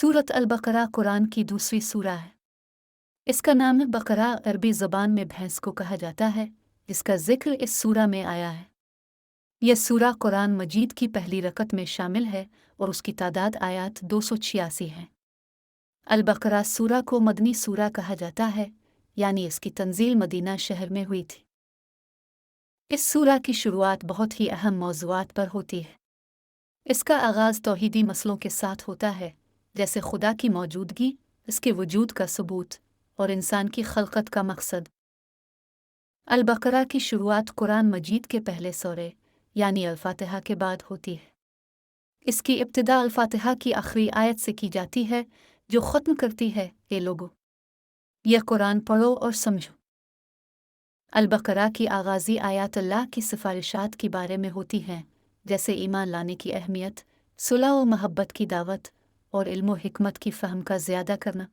सूरत अल-बकरा कुरान की दूसरी सूरा है। इसका नाम बकरा अरबी ज़बान में भैंस को कहा जाता है, जिसका जिक्र इस सूरा में आया है। यह सूरा कुरान मजीद की पहली रकत में शामिल है और उसकी तादाद आयात 286 है। अल-बकरा सूरा को मदनी सूरा कहा जाता है, यानी इसकी तंजील मदीना शहर में हुई थी। इस सूरा की शुरुआत बहुत ही अहम मौज़ूआत पर होती है। इसका आगाज़ तौहीदी मसलों के साथ होता है, जैसे खुदा की मौजूदगी, इसके वजूद का सबूत और इंसान की खलकत का मकसद। अल-बकरा की शुरुआत कुरान मजीद के पहले सूरे यानी अल-फातिहा के बाद होती है। इसकी इब्तिदा अल-फातिहा की आखिरी आयत से की जाती है, जो ख़त्म करती है, ए लोगो, यह कुरान पढ़ो और समझो। अल-बकरा की आगाज़ी आयात अल्लाह की सिफारिशात के बारे में होती हैं, जैसे ईमान लाने की अहमियत, सुलह व महब्बत की दावत और इल्म व हिकमत की फ़हम का ज़्यादा करना।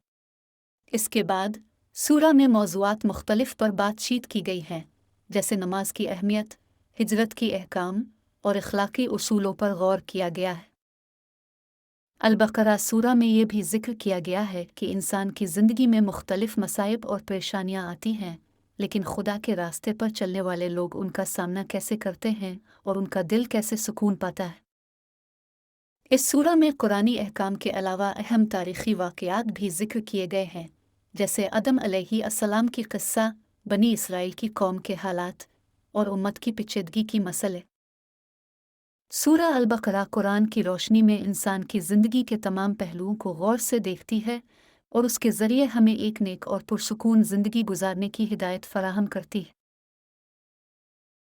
इसके बाद सूरा में मौज़ूआत मुख्तलिफ पर बातचीत की गई है, जैसे नमाज की अहमियत, हिजरत की अहकाम और अखलाकी उसूलों पर गौर किया गया है। अल-बकरा सूरा में यह भी जिक्र किया गया है कि इंसान की ज़िंदगी में मुख्तलिफ मसाइब और परेशानियाँ आती हैं, लेकिन खुदा के रास्ते पर चलने वाले लोग उनका सामना कैसे करते हैं और उनका दिल कैसे सुकून पाता है। इस सूरा में कुरानी अहकाम के अलावा अहम तारीख़ी वाक़यात भी ज़िक्र किए गए हैं, जैसे अदम अलैहिस्सलाम की क़िस्सा, बनी इसराइल की कौम के हालात और उम्मत की पेचीदगी की मसले। सूरा अल-बकरा कुरान की रोशनी में इंसान की ज़िंदगी के तमाम पहलुओं को गौर से देखती है और उसके ज़रिए हमें एक नेक और पुरसुकून ज़िंदगी गुजारने की हिदायत फ़राहम करती है।